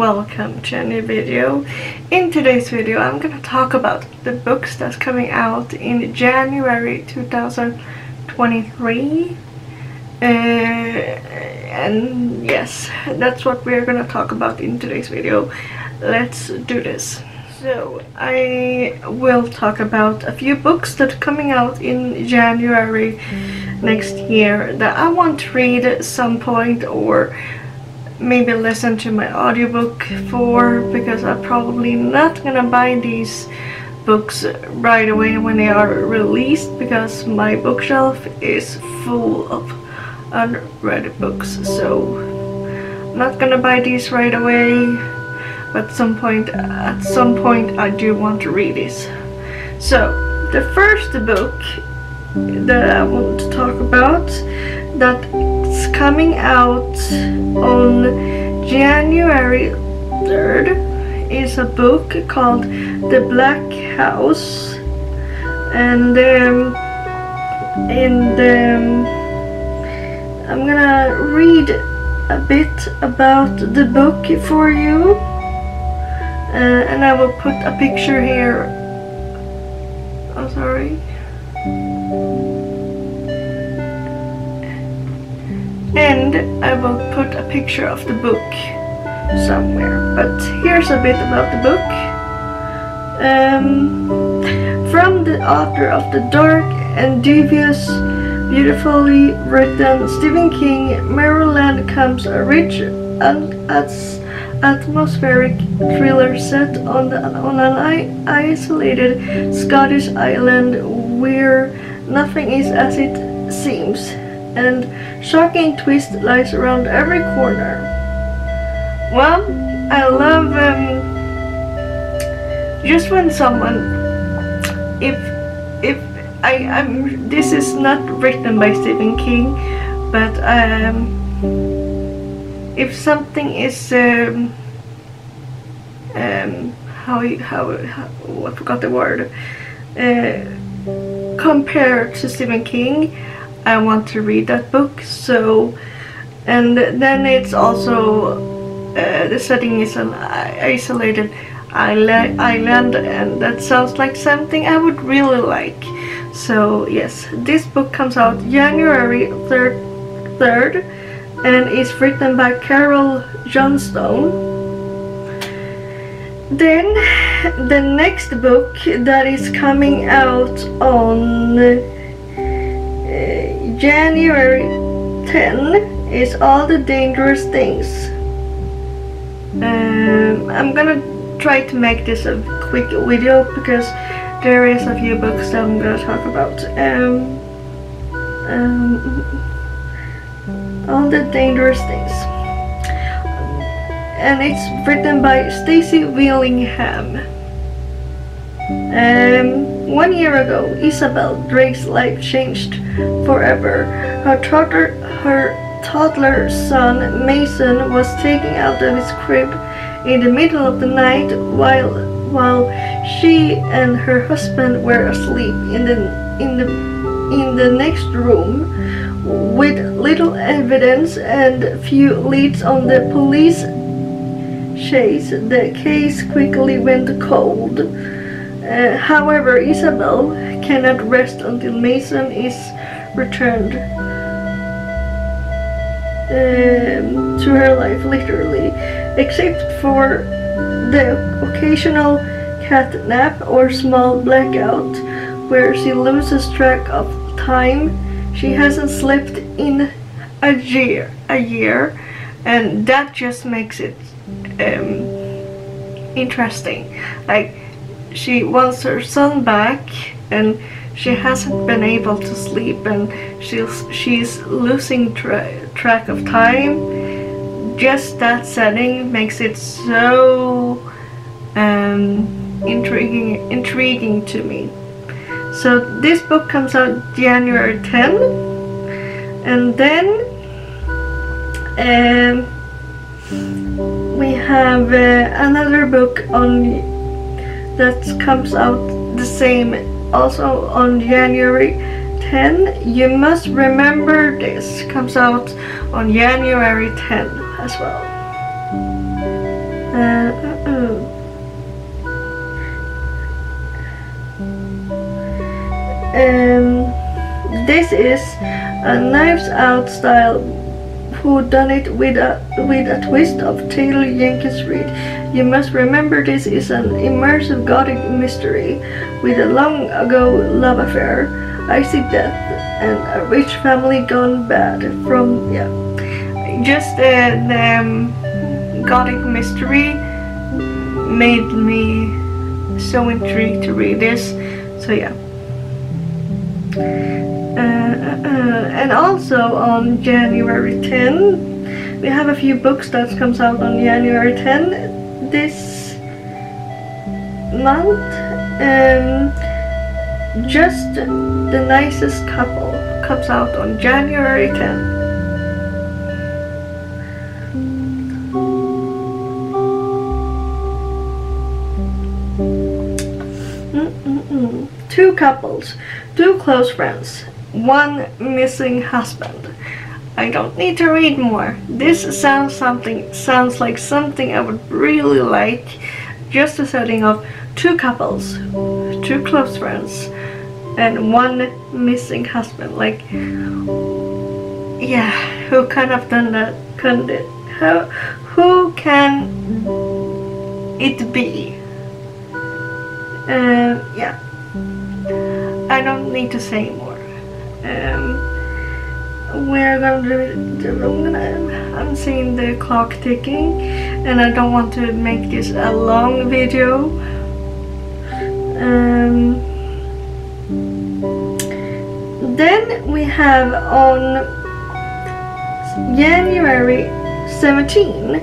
welcome to a new video. In today's video I'm gonna talk about the books that's coming out in January 2023. And yes, that's what we're gonna talk about in today's video. Let's do this. So I will talk about a few books that are coming out in January next year that I want to read at some point, or maybe listen to my audiobook for, because I'm probably not gonna buy these books right away when they are released, because my bookshelf is full of unread books. So I'm not gonna buy these right away, but at some point I do want to read this. So the first book that I want to talk about that's coming out on January 3rd is a book called The Black House, and I'm gonna read a bit about the book for you, and I will put a picture here. Oh, sorry. And I will put a picture of the book somewhere. But here's a bit about the book. From the author of the dark and devious, beautifully written Stephen King, Maryland comes a rich and atmospheric thriller set on an isolated Scottish island where nothing is as it seems, and shocking twist lies around every corner. Well, I love just when someone, this is not written by Stephen King, but if something is I forgot the word, compared to Stephen King, I want to read that book. So, and then it's also the setting is an isolated island, and that sounds like something I would really like. So yes, this book comes out January 3rd and is written by Carol Johnstone. Then the next book that is coming out on January 10 is All the Dangerous Things. I'm gonna try to make this a quick video because there is a few books that I'm gonna talk about. All the Dangerous Things, and it's written by Stacey Willingham. 1 year ago, Isabel Drake's life changed forever. Her toddler son Mason was taken out of his crib in the middle of the night while she and her husband were asleep in the next room. With little evidence and few leads on the police chase, the case quickly went cold. However, Isabel cannot rest until Mason is returned to her life, literally, except for the occasional cat nap or small blackout where she loses track of time. She hasn't slept in a year, and that just makes it interesting. Like, she wants her son back, and she hasn't been able to sleep, and she's losing track of time. Just that setting makes it so intriguing to me. So this book comes out January 10, and then we have another book that comes out the same, also on January 10. You Must Remember This comes out on January 10 as well. This is a Knives Out style whodunit with a twist of Taylor Jenkins Reid. You must remember this is an immersive gothic mystery with a long ago love affair, icy death, and a rich family gone bad from just the gothic mystery made me so intrigued to read this. So yeah. And also on January 10, we have a few books that comes out on January 10 this month. Just the Nicest Couple comes out on January 10. Two couples, two close friends, one missing husband. I don't need to read more. This sounds like something I would really like. Just a setting of two couples, two close friends, and one missing husband. Like, yeah, who kind of done that? Who can it be? Yeah. I don't need to say more. We're gonna do I'm seeing the clock ticking, and I don't want to make this a long video. Then we have on January 17,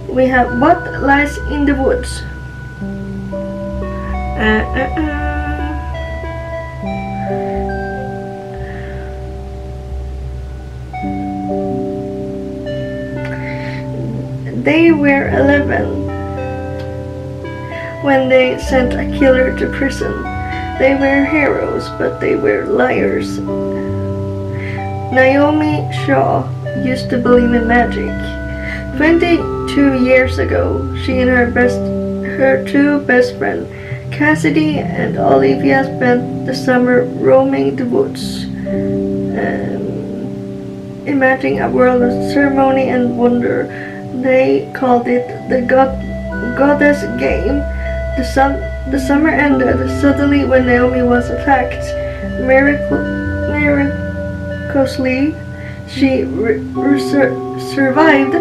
we have What Lies in the Woods. They were 11 when they sent a killer to prison. They were heroes, but they were liars. Naomi Shaw used to believe in magic. 22 years ago, she and her two best friends, Cassidy and Olivia, spent the summer roaming the woods, imagining a world of ceremony and wonder. They called it the Goddess Game. The summer ended suddenly when Naomi was attacked. Miraculously, she survived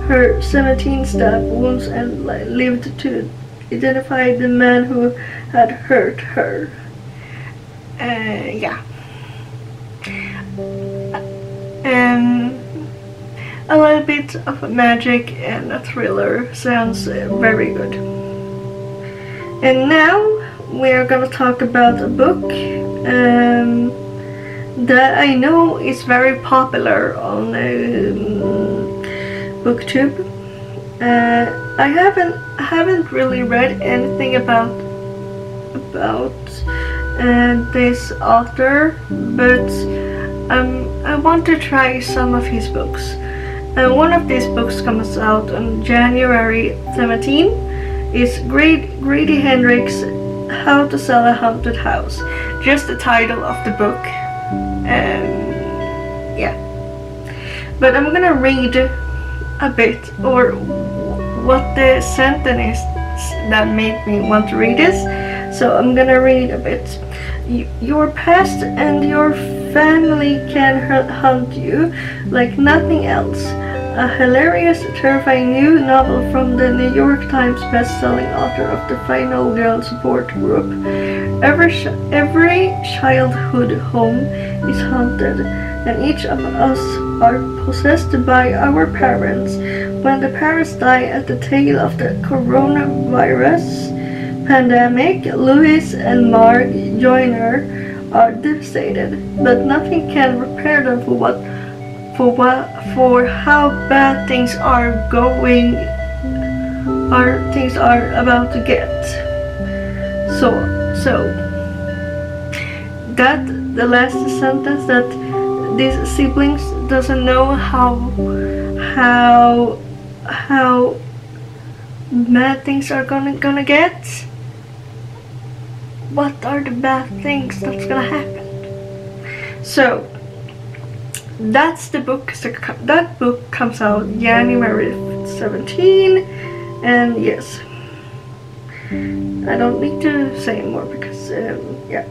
her 17 stab wounds and lived to identify the man who had hurt her. Yeah. A little bit of magic and a thriller sounds very good. And now we're gonna talk about a book that I know is very popular on booktube. I haven't really read anything about this author, but I want to try some of his books. One of these books comes out on January 17. It's Grady Hendrix' How to Sell a Haunted House. Just the title of the book. Yeah. But I'm gonna read a bit, or what the sentence that made me want to read this. So I'm gonna read a bit. Your past and your family can haunt you like nothing else. A hilarious, terrifying new novel from the New York Times best-selling author of the Final Girl Support Group. Every childhood home is haunted, and each of us are possessed by our parents. When the parents die at the tail of the coronavirus pandemic, Louis and Mark Joyner are devastated, but nothing can prepare them for how bad things are about to get. So that the last sentence, that these siblings doesn't know how bad things are gonna get? What are the bad things that's gonna happen? So that's the book. That book comes out January 17, and yes, I don't need to say more because yeah.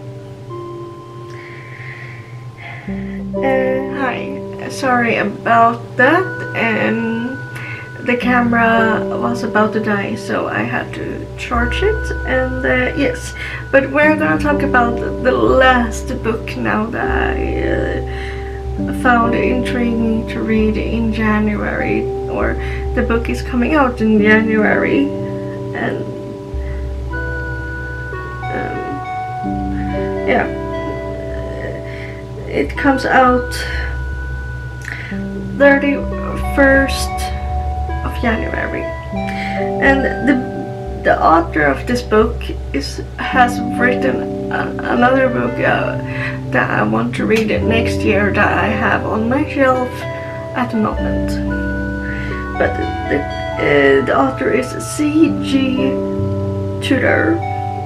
Hi, sorry about that. The camera was about to die, so I had to charge it. And yes, but we're gonna talk about the last book now that I found intriguing to read in January, or the book is coming out in January, and yeah, it comes out 31st of January, and the author of this book has written another book that I want to read next year that I have on my shelf at the moment. But the author is C.G. Tudor,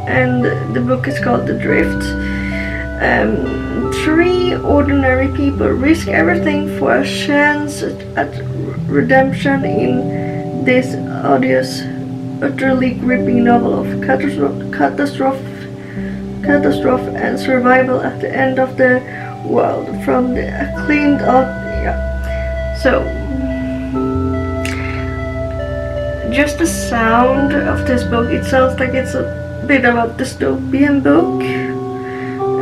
and the book is called The Drift. Three ordinary people risk everything for a chance at redemption in this odious, utterly gripping novel of catastrophe and survival at the end of the world, from the acclaimed So just the sound of this book, it sounds like it's a bit of a dystopian book,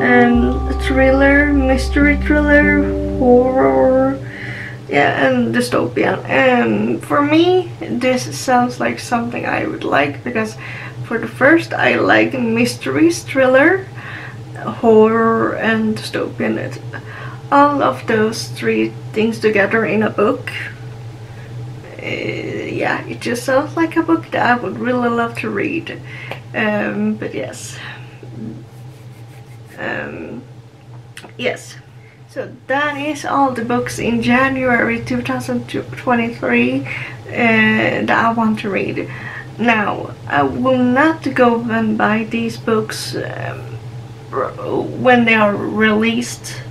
a thriller, mystery thriller, horror, yeah, and dystopian. And for me, this sounds like something I would like, because for the first, I like mysteries, thriller, horror, and dystopian. It's all of those three things together in a book. Yeah, it just sounds like a book that I would really love to read. But yes. Yes. So that is all the books in January 2023 that I want to read. Now, I will not go and buy these books when they are released.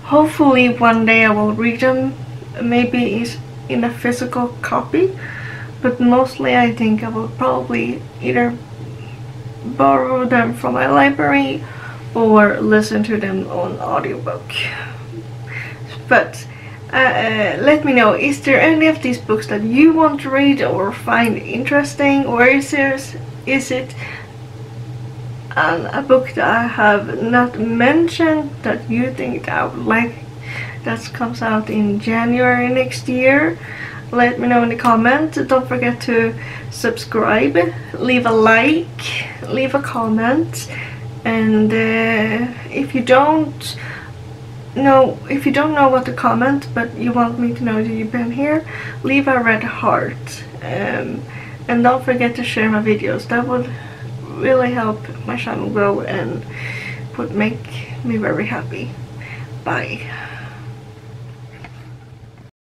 Hopefully one day I will read them, maybe in a physical copy, but mostly I think I will probably either borrow them from my library or listen to them on audiobook. But let me know, is there any of these books that you want to read or find interesting, or is it a book that I have not mentioned that you think that I would like, that comes out in January next year? Let me know in the comments. Don't forget to subscribe, leave a like, leave a comment, and if you don't know what to comment but you want me to know that you've been here, leave a red heart, and don't forget to share my videos. That would really help my channel grow and would make me very happy. Bye.